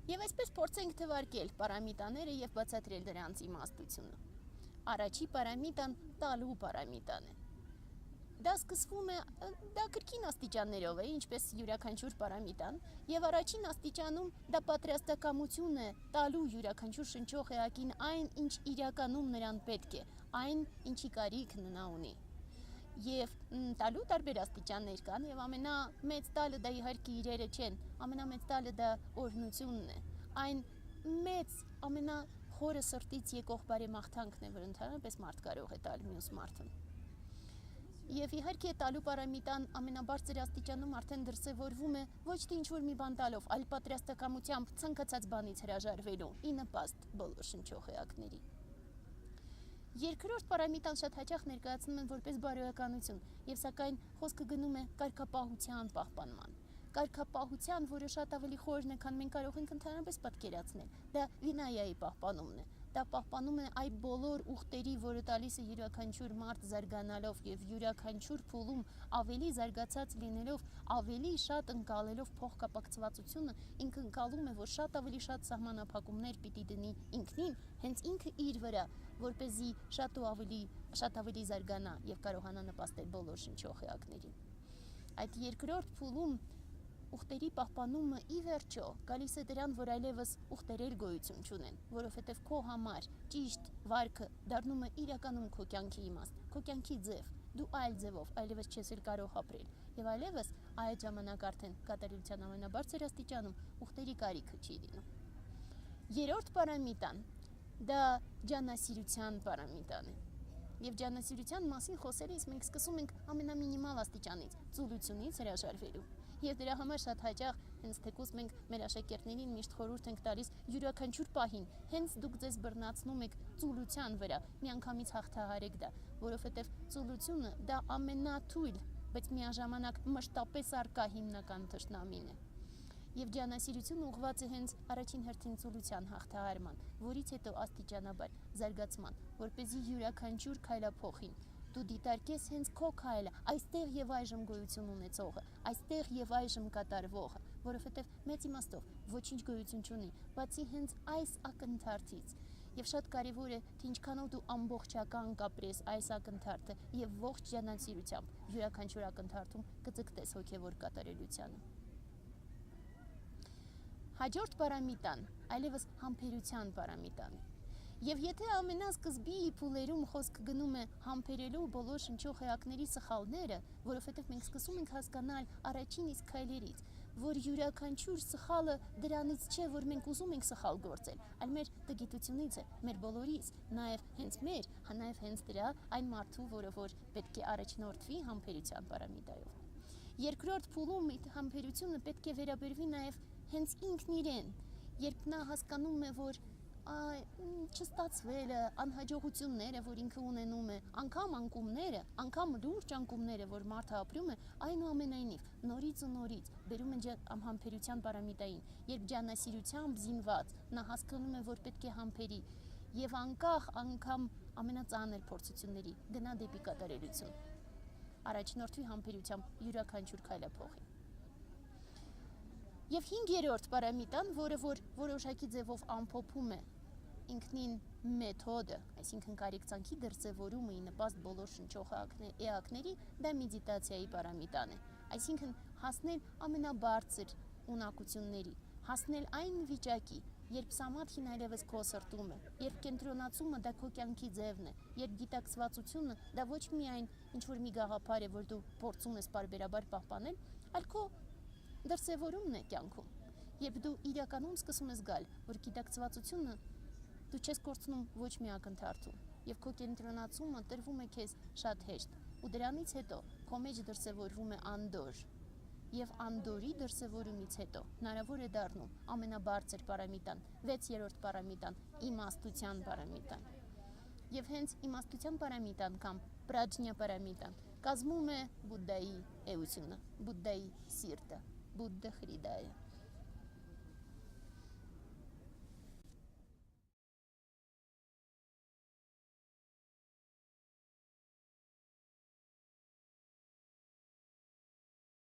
Եվ այսպես փորձենք թվարկել պարամիտաները եւ բացատրել դրանց իմաստությունը։ Առաջի պարամիտան տալու պարամիտան է։ Դա սկսվում է, դա կրկին աստիճաններով է, ինչպես յուրաքանչյուր պարամիտան, եւ առաջին աստիճանում դա պատրաստակամություն է տալու յուրաքանչյուր շնչող էակին այն, ինչ իրականում նրան պետք է, այն, ինչի կարիք նա ունի։ Եվ տալու տարբեր աստիճաններ կան, եւ ամենամեծ տալը դա իհարկե իրերը չեն, ամենամեծ տալը դա օրհնությունն է, այն մեծ, ամենախորը սրտից եկող բարեմաղթանքն է, որ ընդհանրապես մարդ կարող է տալ մյուս մարդուն։ Եվ իհարկե տալու պարամիտան ամենաբարձր աստիճանում արդեն դրսևորվում է ոչ թե ինչ-որ մի բան տալով, այլ պատրաստակամությամբ ցանկացած բանից հրաժարվելու ի նպաստ բոլոր շնչող էակների։ Երկրորդ պարամիտան շատ հաճախ ներկայացնում են որպես բարոյականություն, եւ սակայն խոսքը գնում է կարգապահության պահպանման։ Կարգապահության, որը շատ ավելի խորն է, քան մենք կարող ենք ընդհանրապես պատկերացնել, դա վինայայի պահպանումն է։ Դա պահպանում է այդ բոլոր ուխտերի, որը տալիս է յուրաքանչյուր մարդ զարգանալով եւ յուրաքանչյուր փուլում ավելի զարգացած լինելով, ավելի շատ ընկալելով փոխկապակցվածությունը, ինքը ընկալում է, որ շատ ավելի շատ սահմանափակումներ պիտի դնի ինքնին, հենց ինքը իր վրա, որպեսզի շատ ավելի զարգանա եւ կարողանա նպաստել բոլոր շնչող էակներին։ Այդ երկրորդ փուլում ուխտերի պահպանումը ի վերջո գալիս է դրան, որ այլևս ուխտերել գոյություն չունեն, որովհետև քո համար ճիշտ վարքը դառնում է իրականում քո կյանքի իմաստ, քո կյանքի ձև, դու այլ ձևով այլևս չես էլ կարող ապրել, եւ այլևս այդ ժամանակ արդեն կատարելության ամենաբարձր աստիճանում ուխտերի կարիքը չի լինում։ Երրորդ պարամիտան դա ջանասիրության պարամիտան է։ Եվ ջանասիրության մասին խոսելիս մենք սկսում ենք ամենամինիմալ աստիճանից, ծուլությունից հրաժարվելու։ Եվ դրա համար շատ հաճախ հենց թեկուզ մենք մեր աշակերտներին միշտ խորհուրդ ենք տալիս յուրաքանչյուր պահին, հենց դուք ձեզ բռնացնում եք ծուլության վրա, միանգամից հաղթահարեք դա, որովհետև ծուլությունը դա ամենաթույլ, բայց միաժամանակ մշտապես առկա հիմնական թշնամին է։ Եվ ջանասիրությունը ուղղված է հենց առաջին հերթին ծուլության հաղթահարման, որից հետո աստիճանաբար զարգացման, որպեսզի յուրաքանչյուր քայլափոխին դու դիտարկես հենց քո քայլը, այստեղ եւ այժմ գոյություն ունեցողը, այստեղ եւ այժմ կատարվողը, որովհետեւ մեծ իմաստով ոչինչ գոյություն չունի, բացի հենց այս ակնթարթից։ Եվ շատ կարևոր է, թե ինչքանով դու ամբողջական կապրես այս ակնթարթը եւ ողջ ջանասիրությամբ յուրաքանչյուր ակնթարթում կձգտես հոգեվոր կատարելությանը։ Հաջորդ պարամիտան այլևս համբերության պարամիտան է։ Եվ եթե ամենասկզբի փուլերում խոսքը գնում է համբերելու բոլոր շնչող էակների սխալները, որովհետև մենք սկսում ենք հասկանալ առաջին իսկ քայլերից, որ յուրաքանչյուր սխալը դրանից չէ, որ մենք ուզում ենք սխալ գործել, այլ մեր տգիտությունից է, մեր բոլորից, նաև հենց մեր, նաև հենց դրա այն մարդու, որը որ պետք է առաջնորդվի համբերության պարամիտայով։ Երկրորդ փուլում համբերությունը պետք է վերաբերվի նաև հենց ինքն իրեն, երբ նա հասկանում է, որ չստացվել է, անհաջողությունները, որ ինքը ունենում է, անգամ անկումները, անգամ լուրջ անկումները, որ մարդը ապրում է, այնուամենայնիվ նորից ու նորից բերում է համբերության պարամիտային, երբ ջանասիրությամբ զինված նա հասկանում է, որ պետք է համբերի եւ անկախ անգամ ամենածանր փորձությունների գնա դեպի կատարելություն, առաջնորդվի համբերությամբ յուրաքանչյուր քայլափոխի։ Եվ հինգերորդ պարամիտան, որը որ որոշակի ձևով ամփոփում է ինքնին մեթոդը, այսինքն կարեկցանքի դրսևորումը ի նպաստ բոլոր շնչող էակների, դա մեդիտացիայի պարամիտան է, այսինքն հասնել ամենաբարձր ունակությունների, հասնել այն վիճակի, երբ սամադհին այլևս քո սրտում է, երբ կենտրոնացումը դա քո կյանքի ձևն է, երբ գիտակցվածությունը դա ոչ միայն ինչ-որ մի գաղափար է, որ դու փորձում ես պարբերաբար պահպանել, այլ քո դրսևորումն է կյանքում, երբ դու իրականում սկսում ես գալ, որ գիտակցվածությունը դու չես կորցնում ոչ մի ակնթարթում, եւ քո կենտրոնացումը տրվում է քեզ շատ հեշտ, ու դրանից հետո քո մեջ դրսևորվում է անդոր, եւ անդորի դրսևորումից հետո հնարավոր է դառնում ամենաբարձր պարամիտան, 6-րդ պարամիտան, իմաստության պարամիտան։ Եվ հենց իմաստության պարամիտան կամ պրաջնյա պարամիտան կազմում է Բուդդայի էությունը, Բուդդայի սիրտը, Բուդդա Հրիդայը։